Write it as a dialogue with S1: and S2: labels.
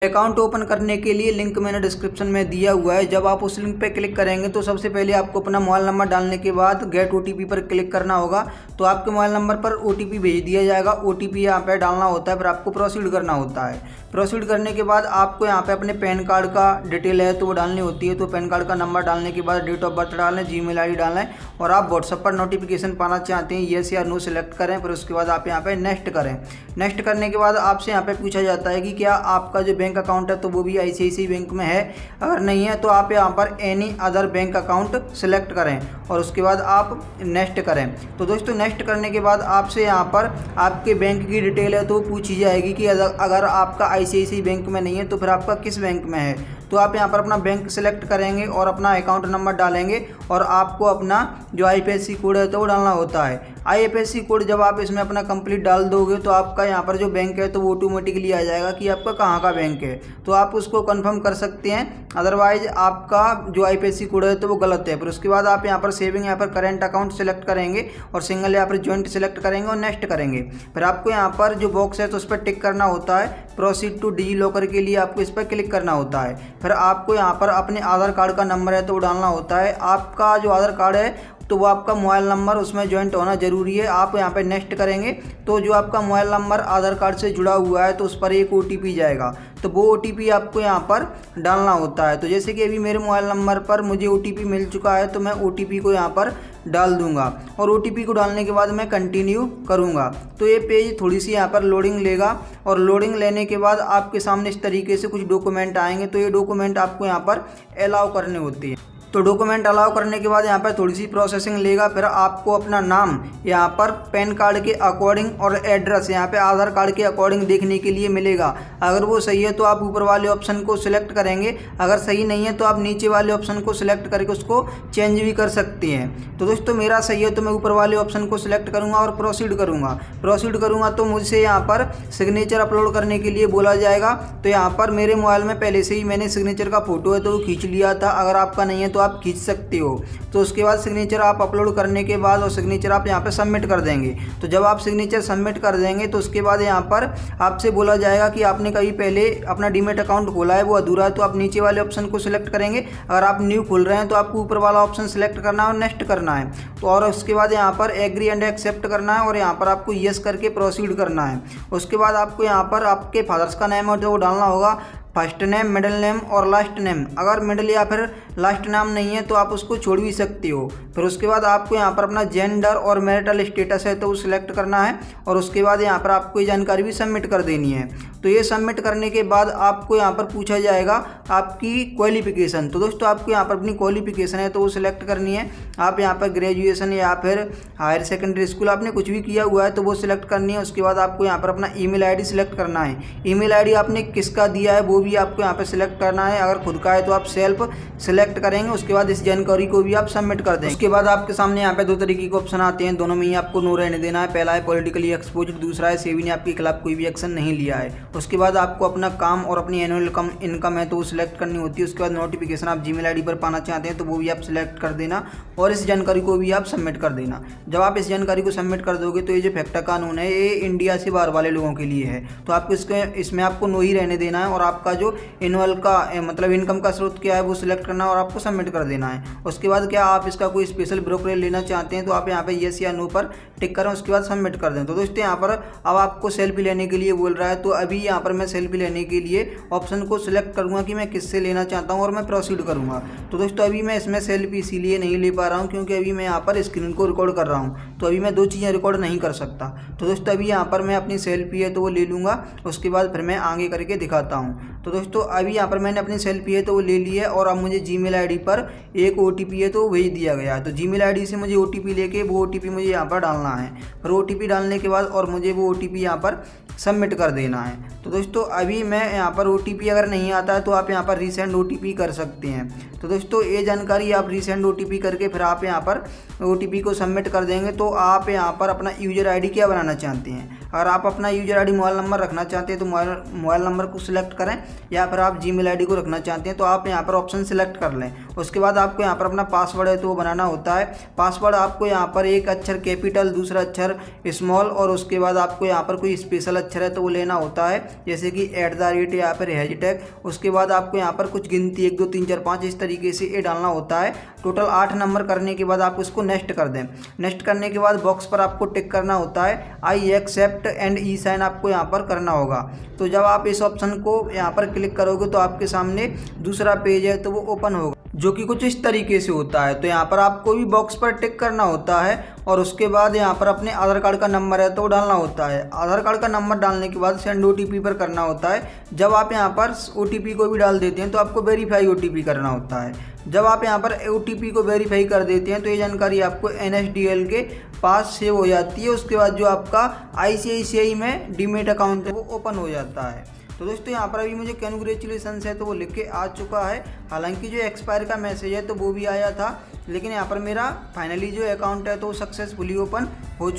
S1: Account open करने के लिए लिंक मैंने डिस्क्रिप्शन में दिया हुआ है। जब आप उस लिंक पे क्लिक करेंगे तो सबसे पहले आपको अपना मोबाइल नंबर डालने के बाद गेट ओटीपी पर क्लिक करना होगा। तो आपके मोबाइल नंबर पर ओटीपी भेज दिया जाएगा। ओटीपी यहाँ पे डालना होता है, फिर आपको प्रोसीड करना होता है। प्रोसीड करने के बाद आपको यहाँ पे अपने पैन कार्ड का डिटेल है तो वो डालनी होती है। तो पैन कार्ड का नंबर डालने के बाद डेट ऑफ बर्थ डालें, जीमेल आईडी डालें और आप व्हाट्सएप पर नोटिफिकेशन पाना चाहते हैं, येस या नो सेलेक्ट करें। फिर उसके बाद आप यहाँ पे नेक्स्ट करें। नेक्स्ट करने के बाद आपसे यहाँ पे पूछा जाता है कि क्या आपका जो बैंक अकाउंट है तो वो भी आईसीआईसीआई बैंक में है। अगर नहीं है तो आप यहाँ पर any other bank account select करें और उसके बाद आप नेक्स्ट करें। तो दोस्तों नेक्स्ट करने के बाद आपसे यहाँ पर आपके बैंक की डिटेल है तो पूछी जाएगी कि अगर आपका आईसीआईसीआई बैंक में नहीं है तो फिर आपका किस बैंक में है। तो आप यहाँ पर अपना बैंक सेलेक्ट करेंगे और अपना अकाउंट नंबर डालेंगे और आपको अपना जो आईएफएससी कोड है तो वो डालना होता है। आईएफएससी कोड जब आप इसमें अपना कंप्लीट डाल दोगे तो आपका यहाँ पर जो बैंक है तो वो ऑटोमेटिकली आ जाएगा कि आपका कहाँ का बैंक है। तो आप उसको कंफर्म कर सकते हैं, अदरवाइज आपका जो आईएफएससी कोड है तो वो गलत है। फिर उसके बाद आप यहाँ पर सेविंग यहाँ पर करेंट अकाउंट सेलेक्ट करेंगे और सिंगल यहाँ पर ज्वाइंट सेलेक्ट करेंगे और नेक्स्ट करेंगे। फिर आपको यहाँ पर जो बॉक्स है तो उस पर टिक करना होता है। प्रोसीड टू डिजी लॉकर के लिए आपको इस पर क्लिक करना होता है। फिर आपको यहाँ पर अपने आधार कार्ड का नंबर है तो वो डालना होता है। आपका जो आधार कार्ड है तो वो आपका मोबाइल नंबर उसमें ज्वाइंट होना जरूरी है। आप यहाँ पे नेक्स्ट करेंगे तो जो आपका मोबाइल नंबर आधार कार्ड से जुड़ा हुआ है तो उस पर एक ओटीपी जाएगा, तो वो ओटीपी आपको यहाँ पर डालना होता है। तो जैसे कि अभी मेरे मोबाइल नंबर पर मुझे ओटीपी मिल चुका है तो मैं ओटीपी को यहाँ पर डाल दूंगा और ओटीपी को डालने के बाद मैं कंटिन्यू करूंगा। तो ये पेज थोड़ी सी यहाँ पर लोडिंग लेगा और लोडिंग लेने के बाद आपके सामने इस तरीके से कुछ डॉक्यूमेंट आएंगे। तो ये डॉक्यूमेंट आपको यहाँ पर अलाउ करने होते हैं। तो डॉक्यूमेंट अलाउ करने के बाद यहाँ पर थोड़ी सी प्रोसेसिंग लेगा। फिर आपको अपना नाम यहाँ पर पैन कार्ड के अकॉर्डिंग और एड्रेस यहाँ पे आधार कार्ड के अकॉर्डिंग देखने के लिए मिलेगा। अगर वो सही है तो आप ऊपर वाले ऑप्शन को सिलेक्ट करेंगे, अगर सही नहीं है तो आप नीचे वाले ऑप्शन को सिलेक्ट करके उसको चेंज भी कर सकते हैं। तो दोस्तों मेरा सही है तो मैं ऊपर वाले ऑप्शन को सिलेक्ट करूँगा और प्रोसीड करूँगा। प्रोसीड करूँगा तो मुझसे यहाँ पर सिग्नेचर अपलोड करने के लिए बोला जाएगा। तो यहाँ पर मेरे मोबाइल में पहले से ही मैंने सिग्नेचर का फोटो है तो वो खींच लिया था। अगर आपका नहीं है तो आप खींच सकते हो। तो उसके बाद सिग्नेचर आप अपलोड करने के बाद और सिग्नेचर आप यहाँ पे सबमिट कर देंगे। तो जब आप सिग्नेचर सबमिट कर देंगे तो उसके बाद यहाँ पर आपसे बोला जाएगा कि आपने कभी पहले अपना डीमैट अकाउंट खोला है वो अधूरा है, तो आप नीचे वाले ऑप्शन को सिलेक्ट करेंगे। अगर आप न्यू खोल रहे हैं तो आपको ऊपर वाला ऑप्शन सेलेक्ट करना है और नेक्स्ट करना है। तो और उसके बाद यहाँ पर एग्री एंड एक्सेप्ट करना है और यहाँ पर आपको यस करके प्रोसीड करना है। उसके बाद आपको यहाँ पर आपके फादर्स का नेम है तो वो डालना होगा, फर्स्ट नेम, मिडिल नेम और लास्ट नेम। अगर मिडिल या फिर लास्ट नाम नहीं है तो आप उसको छोड़ भी सकते हो। फिर उसके बाद आपको यहाँ पर अपना जेंडर और मैरिटल स्टेटस है तो वो सिलेक्ट करना है और उसके बाद यहाँ पर आपको ये जानकारी भी सबमिट कर देनी है। तो ये सबमिट करने के बाद आपको यहाँ पर पूछा जाएगा आपकी क्वालिफिकेशन। तो दोस्तों आपको यहाँ पर अपनी क्वालिफिकेशन है तो वो सिलेक्ट करनी है। आप यहाँ पर ग्रेजुएशन या फिर हायर सेकेंडरी स्कूल आपने कुछ भी किया हुआ है तो वो सिलेक्ट करनी है। उसके बाद आपको यहाँ पर अपना ईमेल आईडी सिलेक्ट करना है। ईमेल आईडी आपने किसका दिया है वो भी आपको यहाँ पे सिलेक्ट करना है। अगर खुद का है तो आप सेल्फ सिलेक्ट करेंगे। उसके बाद इस जानकारी को भी आप सबमिट कर देंगे। उसके बाद आपके सामने यहाँ पे दो तरीके के ऑप्शन आते हैं, दोनों में ही आपको नो रहने देना है। पहला है पॉलिटिकली एक्सपोज्ड, दूसरा है सेबी ने आपके खिलाफ कोई भी एक्शन नहीं लिया है। उसके बाद आपको अपना काम और अपनी एनुअल इनकम है तो वो सिलेक्ट करनी होती है। उसके बाद नोटिफिकेशन आप जीमेल आईडी पर पाना चाहते हैं तो वो भी आप सिलेक्ट कर देना और इस जानकारी को भी आप सबमिट कर देना। जब आप इस जानकारी को सबमिट कर दोगे तो ये जो फैक्टा कानून है ये इंडिया से बाहर वाले लोगों के लिए है। तो आपको इसमें आपको नो ही रहने देना है और आपका जो एनुअल का मतलब इनकम का स्रोत क्या है वो सिलेक्ट करना है और आपको सबमिट कर देना है। उसके बाद क्या आप इसका कोई स्पेशल ब्रोकरेज लेना चाहते हैं तो आप यहाँ पे यस या नो पर टिक करें, उसके बाद सबमिट कर दें। तो दोस्तों यहाँ पर अब आपको सेल्फी लेने के लिए बोल रहा है। तो अभी यहाँ पर मैं सेल्फी लेने के लिए ऑप्शन को सिलेक्ट करूँगा कि मैं किससे लेना चाहता हूँ और मैं प्रोसीड करूँगा। तो दोस्तों अभी मैं इसमें सेल्फी इसीलिए नहीं ले पा रहा हूँ क्योंकि अभी मैं यहाँ पर स्क्रीन को रिकॉर्ड कर रहा हूँ, तो अभी मैं दो चीज़ें रिकॉर्ड नहीं कर सकता। तो दोस्तों अभी यहाँ पर मैं अपनी सेल्फी है तो वो ले लूँगा, उसके बाद फिर मैं आगे करके दिखाता हूँ। तो दोस्तों अभी यहाँ पर मैंने अपनी सेल्फी है तो वो ले ली है और अब मुझे जीमेल आईडी पर एक ओटीपी है तो वो भेज दिया गया है। तो जीमेल आईडी से मुझे ओटीपी लेके वो ओटीपी मुझे यहाँ पर डालना है। फिर ओटीपी डालने के बाद और मुझे वो ओटीपी यहाँ पर सबमिट कर देना है। तो दोस्तों अभी मैं यहाँ पर ओटीपी अगर नहीं आता है तो आप यहाँ पर रीसेंड ओटीपी कर सकते हैं। तो दोस्तों ये जानकारी आप रीसेंड ओटीपी करके फिर आप यहाँ पर ओटीपी को सबमिट कर देंगे। तो आप यहाँ पर अपना यूजर आईडी क्या बनाना चाहते हैं, अगर आप अपना यूजर आईडी मोबाइल नंबर रखना चाहते हैं तो मोबाइल नंबर को सिलेक्ट करें, या फिर आप जीमेल आईडी को रखना चाहते हैं तो आप यहाँ पर ऑप्शन सिलेक्ट कर लें। उसके बाद आपको यहाँ पर अपना पासवर्ड है तो वो बनाना होता है। पासवर्ड आपको यहाँ पर एक अक्षर कैपिटल, दूसरा अक्षर स्मॉल और उसके बाद आपको यहाँ पर कोई स्पेशल अक्षर है तो वो लेना होता है, जैसे कि @ या फिर हैशटैग। उसके बाद आपको यहाँ पर कुछ गिनती 1 2 3 4 5 इस तरीके से ये डालना होता है। टोटल 8 नंबर करने के बाद आप उसको नेक्स्ट कर दें। नेक्स्ट करने के बाद बॉक्स पर आपको टिक करना होता है, I accept and e sign आपको यहाँ पर करना होगा। तो जब आप इस ऑप्शन को यहाँ पर क्लिक करोगे तो आपके सामने दूसरा पेज है तो वो ओपन होगा, जो कि कुछ इस तरीके से होता है। तो यहाँ पर आपको भी बॉक्स पर टिक करना होता है और उसके बाद यहाँ पर अपने आधार कार्ड का नंबर है तो डालना होता है। आधार कार्ड का नंबर डालने के बाद सेंड OTP पर करना होता है। जब आप यहाँ पर OTP को भी डाल देते हैं तो आपको वेरीफाई OTP करना होता है। जब आप यहाँ पर OTP को वेरीफाई कर देते हैं तो ये जानकारी आपको NSDL के पास सेव हो जाती है। उसके बाद जो आपका ICICI में डीमेट अकाउंट है वो ओपन हो जाता है। तो दोस्तों यहाँ पर अभी मुझे कैंग्रेचुलेसन्स है तो वो लिख के आ चुका है। हालांकि जो एक्सपायर का मैसेज है तो वो भी आया था, लेकिन यहाँ पर मेरा फाइनली जो अकाउंट है तो वो सक्सेसफुली ओपन हो चुका है।